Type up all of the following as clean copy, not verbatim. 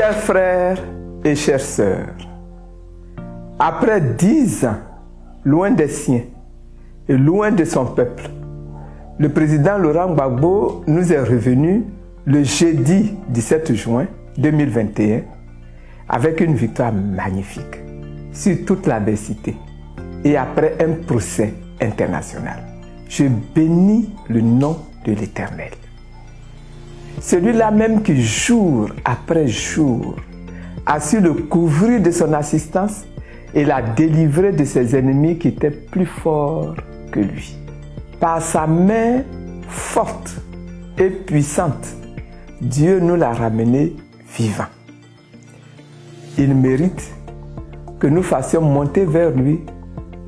Chers frères et chères sœurs, après 10 ans loin des siens et loin de son peuple, le président Laurent Gbagbo nous est revenu le jeudi 17 juin 2021 avec une victoire magnifique sur toute l'adversité et après un procès international. Je bénis le nom de l'Éternel. Celui-là même qui, jour après jour, a su le couvrir de son assistance et l'a délivré de ses ennemis qui étaient plus forts que lui. Par sa main forte et puissante, Dieu nous l'a ramené vivant. Il mérite que nous fassions monter vers lui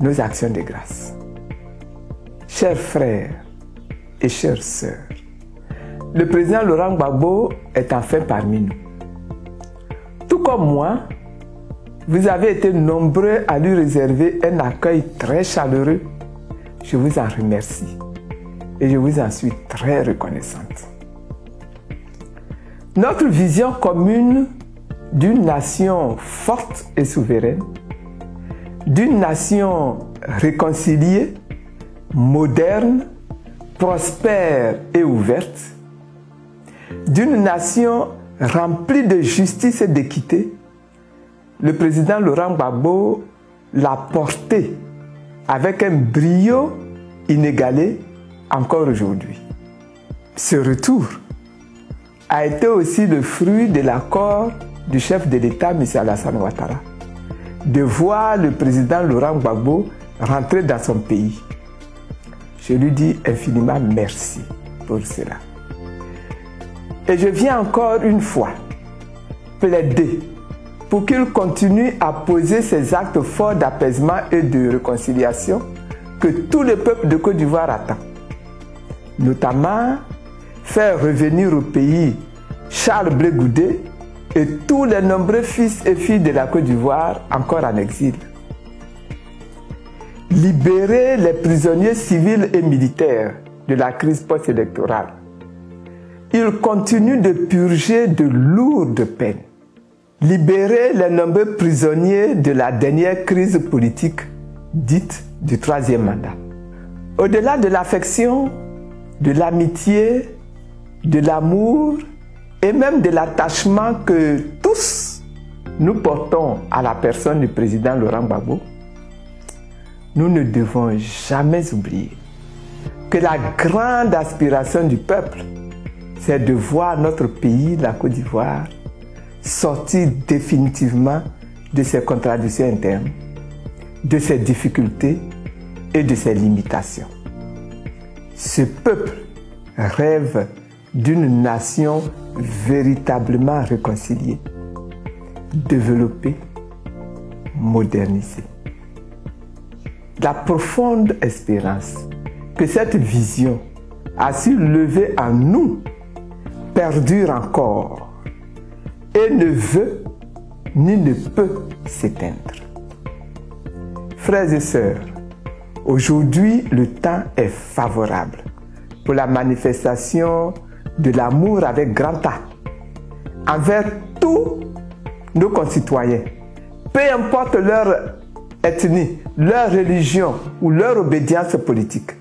nos actions de grâce. Chers frères et chères sœurs, le président Laurent Gbagbo est enfin parmi nous. Tout comme moi, vous avez été nombreux à lui réserver un accueil très chaleureux. Je vous en remercie et je vous en suis très reconnaissante. Notre vision commune d'une nation forte et souveraine, d'une nation réconciliée, moderne, prospère et ouverte, d'une nation remplie de justice et d'équité, le président Laurent Gbagbo l'a porté avec un brio inégalé encore aujourd'hui. Ce retour a été aussi le fruit de l'accord du chef de l'État, M. Alassane Ouattara, de voir le président Laurent Gbagbo rentrer dans son pays. Je lui dis infiniment merci pour cela. Et je viens encore une fois plaider pour qu'il continue à poser ses actes forts d'apaisement et de réconciliation que tout le peuple de Côte d'Ivoire attend. Notamment, faire revenir au pays Charles Blé Goudé et tous les nombreux fils et filles de la Côte d'Ivoire encore en exil. Libérer les prisonniers civils et militaires de la crise post-électorale. Il continue de purger de lourdes peines. Libérer les nombreux prisonniers de la dernière crise politique dite du 3e mandat. Au-delà de l'affection, de l'amitié, de l'amour et même de l'attachement que tous nous portons à la personne du président Laurent Gbagbo, nous ne devons jamais oublier que la grande aspiration du peuple, c'est de voir notre pays, la Côte d'Ivoire, sortir définitivement de ses contradictions internes, de ses difficultés et de ses limitations. Ce peuple rêve d'une nation véritablement réconciliée, développée, modernisée. La profonde espérance que cette vision a su lever en nous perdure encore et ne veut ni ne peut s'éteindre. Frères et sœurs, aujourd'hui le temps est favorable pour la manifestation de l'amour avec grand A envers tous nos concitoyens, peu importe leur ethnie, leur religion ou leur obédience politique.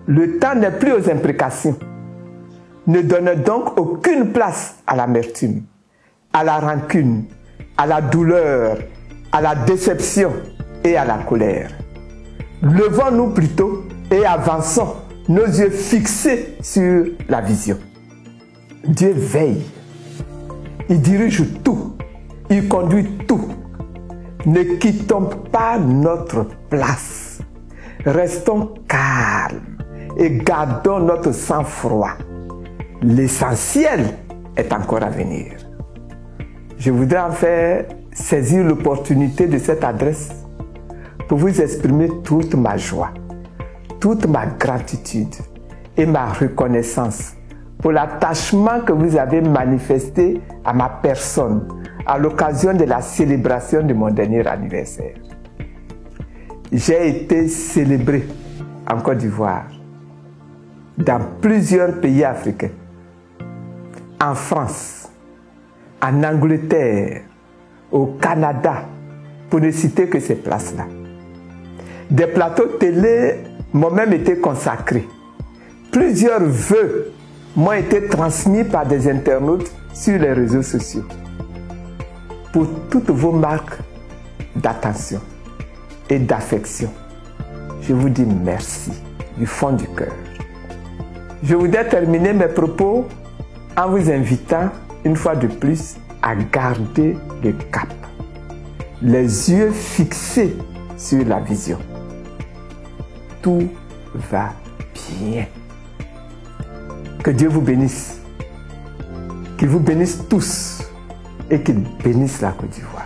Le temps n'est plus aux imprécations. Ne donne donc aucune place à l'amertume, à la rancune, à la douleur, à la déception et à la colère. Levons-nous plutôt et avançons, nos yeux fixés sur la vision. Dieu veille. Il dirige tout. Il conduit tout. Ne quittons pas notre place. Restons calmes et gardons notre sang-froid. L'essentiel est encore à venir. Je voudrais en fait saisir l'opportunité de cette adresse pour vous exprimer toute ma joie, toute ma gratitude et ma reconnaissance pour l'attachement que vous avez manifesté à ma personne à l'occasion de la célébration de mon dernier anniversaire. J'ai été célébré en Côte d'Ivoire, dans plusieurs pays africains, en France, en Angleterre, au Canada, pour ne citer que ces places-là. Des plateaux télé m'ont même été consacrés. Plusieurs vœux m'ont été transmis par des internautes sur les réseaux sociaux. Pour toutes vos marques d'attention et d'affection, je vous dis merci du fond du cœur. Je voudrais terminer mes propos en vous invitant une fois de plus à garder le cap, les yeux fixés sur la vision. Tout va bien. Que Dieu vous bénisse, qu'il vous bénisse tous et qu'il bénisse la Côte d'Ivoire.